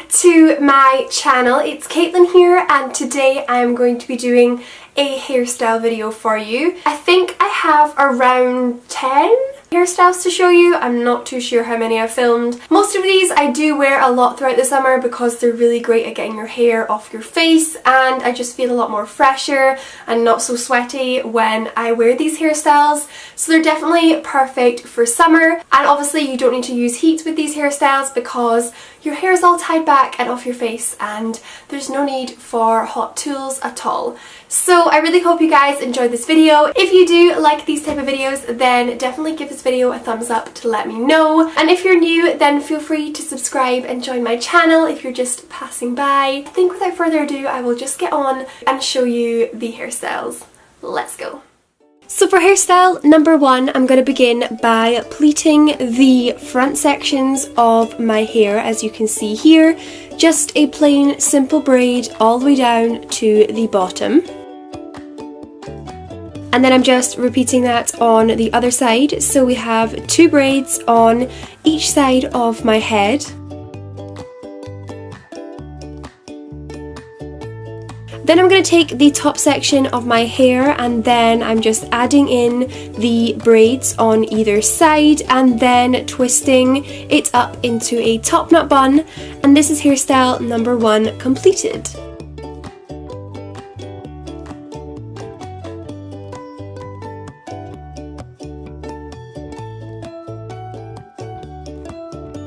to my channel. It's Caitlin here, and today I am going to be doing a hairstyle video for you. I think I have around 10 hairstyles to show you. I'm not too sure how many I've filmed. Most of these I do wear a lot throughout the summer because they're really great at getting your hair off your face, and I just feel a lot more fresher and not so sweaty when I wear these hairstyles. So they're definitely perfect for summer, and obviously you don't need to use heat with these hairstyles because your hair is all tied back and off your face and there's no need for hot tools at all. So I really hope you guys enjoyed this video. If you do like these type of videos, then definitely give this video a thumbs up to let me know. And if you're new, then feel free to subscribe and join my channel if you're just passing by. I think without further ado, I will just get on and show you the hairstyles. Let's go. So for hairstyle number 1, I'm going to begin by pleating the front sections of my hair, as you can see here. Just a plain simple braid all the way down to the bottom. And then I'm just repeating that on the other side. So we have 2 braids on each side of my head. Then I'm going to take the top section of my hair, and then I'm just adding in the braids on either side and then twisting it up into a top knot bun, and this is hairstyle number 1 completed.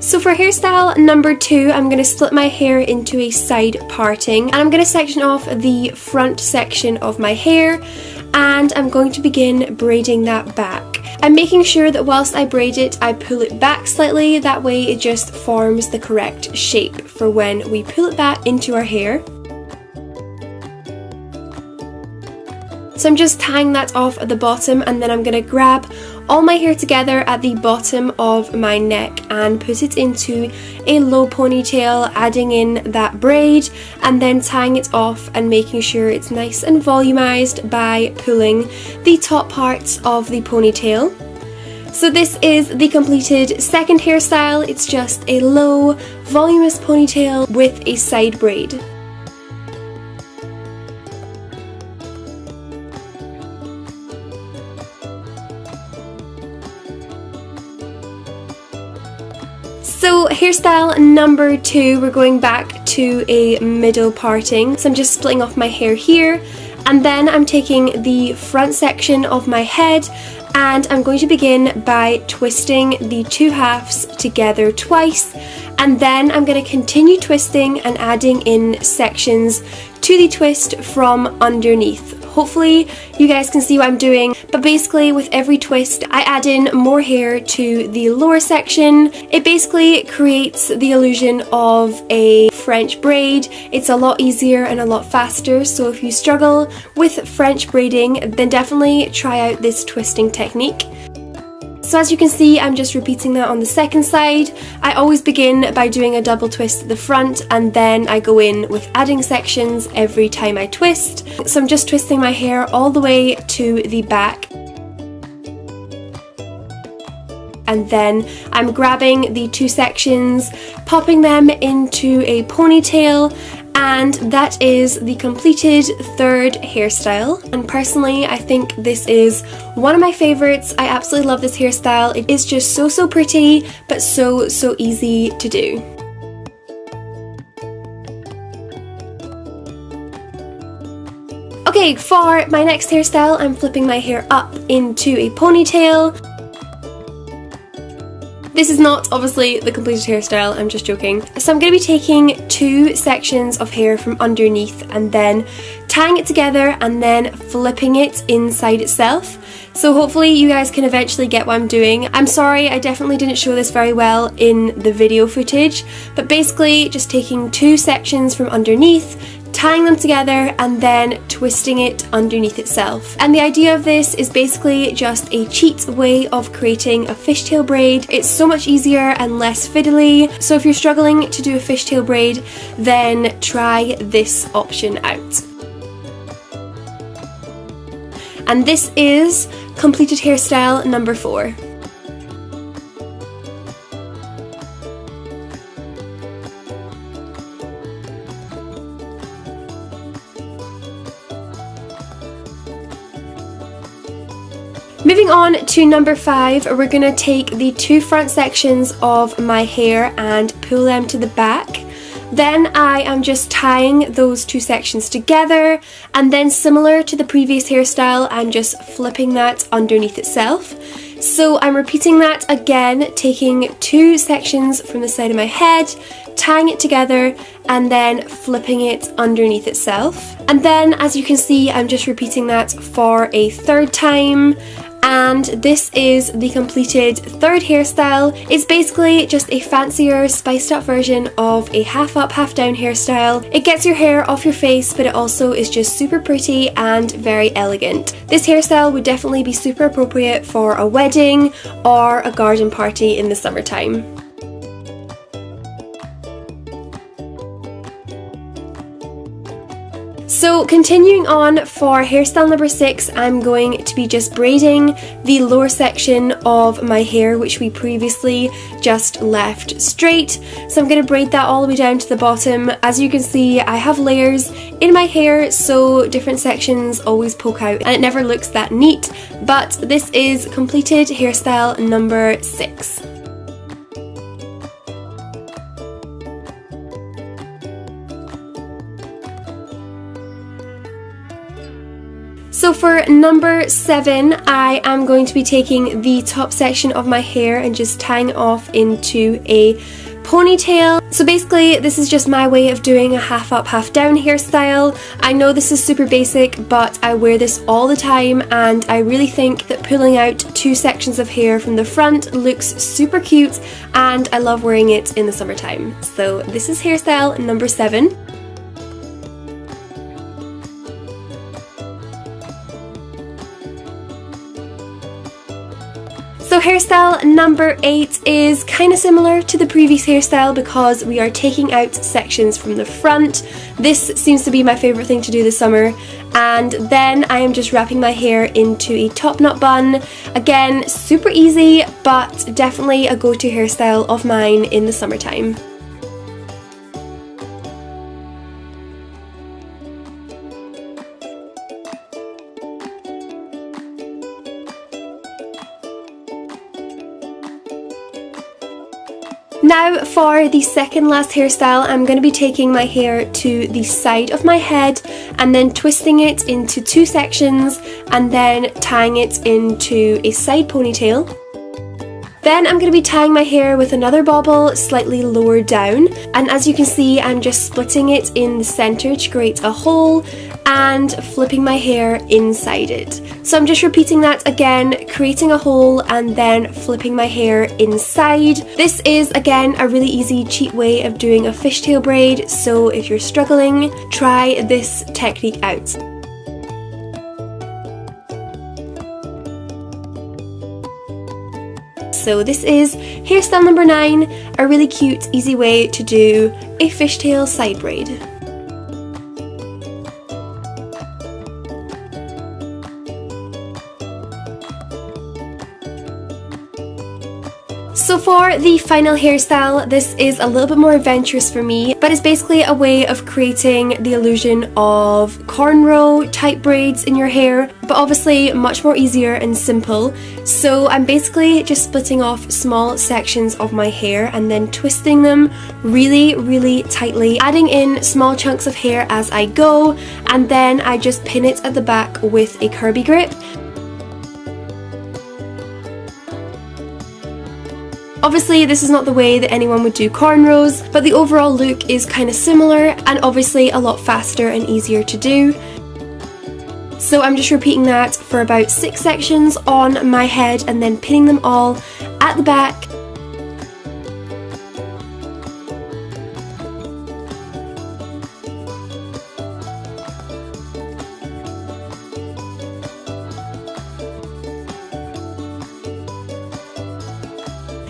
So for hairstyle number 2, I'm going to split my hair into a side parting, and I'm going to section off the front section of my hair, and I'm going to begin braiding that back. I'm making sure that whilst I braid it, I pull it back slightly, that way it just forms the correct shape for when we pull it back into our hair. So I'm just tying that off at the bottom, and then I'm going to grab all my hair together at the bottom of my neck and put it into a low ponytail, adding in that braid and then tying it off and making sure it's nice and volumized by pulling the top parts of the ponytail. So this is the completed second hairstyle. It's just a low, voluminous ponytail with a side braid. So hairstyle number 2, we're going back to a middle parting. So I'm just splitting off my hair here, and then I'm taking the front section of my head and I'm going to begin by twisting the 2 halves together twice, and then I'm going to continue twisting and adding in sections to the twist from underneath. Hopefully you guys can see what I'm doing, but basically with every twist I add in more hair to the lower section. It basically creates the illusion of a French braid. It's a lot easier and a lot faster, so if you struggle with French braiding, then definitely try out this twisting technique. So as you can see, I'm just repeating that on the second side. I always begin by doing a double twist at the front, and then I go in with adding sections every time I twist. So I'm just twisting my hair all the way to the back. And then I'm grabbing the 2 sections, popping them into a ponytail, and that is the completed third hairstyle. And personally, I think this is one of my favorites. I absolutely love this hairstyle. It is just so pretty, but so easy to do. Okay, for my next hairstyle, I'm flipping my hair up into a ponytail. This is not obviously the completed hairstyle, I'm just joking. So I'm going to be taking 2 sections of hair from underneath and then tying it together and then flipping it inside itself. So hopefully you guys can eventually get what I'm doing. I'm sorry, I definitely didn't show this very well in the video footage, but basically just taking 2 sections from underneath, tying them together and then twisting it underneath itself. And the idea of this is basically just a cheat way of creating a fishtail braid. It's so much easier and less fiddly, so if you're struggling to do a fishtail braid, then try this option out. And this is completed hairstyle number 4. Moving on to number 5, we're going to take the 2 front sections of my hair and pull them to the back. Then I am just tying those 2 sections together, and then similar to the previous hairstyle, I'm just flipping that underneath itself. So I'm repeating that again, taking 2 sections from the side of my head, tying it together, and then flipping it underneath itself. And then, as you can see, I'm just repeating that for a 3rd time. And this is the completed 3rd hairstyle. It's basically just a fancier, spiced up version of a half up, half down hairstyle. It gets your hair off your face, but it also is just super pretty and very elegant. This hairstyle would definitely be super appropriate for a wedding or a garden party in the summertime. So continuing on for hairstyle number 6, I'm going to be just braiding the lower section of my hair, which we previously just left straight. So I'm going to braid that all the way down to the bottom. As you can see, I have layers in my hair, so different sections always poke out and it never looks that neat, but this is completed hairstyle number 6. So for number 7, I am going to be taking the top section of my hair and just tying it off into a ponytail. So basically this is just my way of doing a half up, half down hairstyle. I know this is super basic, but I wear this all the time and I really think that pulling out 2 sections of hair from the front looks super cute, and I love wearing it in the summertime. So this is hairstyle number 7. So hairstyle number 8 is kind of similar to the previous hairstyle because we are taking out sections from the front. This seems to be my favourite thing to do this summer. And then I am just wrapping my hair into a top knot bun. Again, super easy, but definitely a go-to hairstyle of mine in the summertime. Now for the second last hairstyle, I'm going to be taking my hair to the side of my head and then twisting it into 2 sections and then tying it into a side ponytail. Then I'm going to be tying my hair with another bobble slightly lower down, and as you can see I'm just splitting it in the centre to create a hole and flipping my hair inside it. So I'm just repeating that again, creating a hole and then flipping my hair inside. This is again a really easy, cheap way of doing a fishtail braid, so if you're struggling, try this technique out. So this is hairstyle number 9, a really cute, easy way to do a fishtail side braid. So for the final hairstyle, this is a little bit more adventurous for me, but it's basically a way of creating the illusion of cornrow type braids in your hair, but obviously much more easier and simple. So I'm basically just splitting off small sections of my hair and then twisting them really, really tightly, adding in small chunks of hair as I go, and then I just pin it at the back with a curby grip. Obviously this is not the way that anyone would do cornrows, but the overall look is kind of similar and obviously a lot faster and easier to do. So I'm just repeating that for about 6 sections on my head and then pinning them all at the back.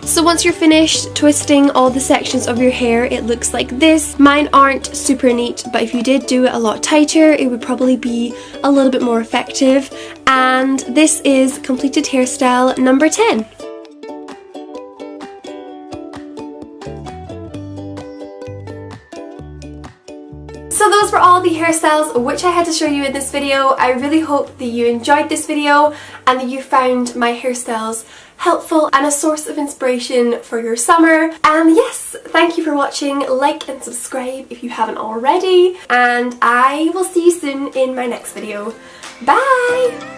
So once you're finished twisting all the sections of your hair, it looks like this. Mine aren't super neat, but if you did do it a lot tighter, it would probably be a little bit more effective. And this is completed hairstyle number 10. So those were all the hairstyles which I had to show you in this video. I really hope that you enjoyed this video and that you found my hairstyles helpful and a source of inspiration for your summer. And yes, thank you for watching. Like and subscribe if you haven't already, and I will see you soon in my next video. Bye!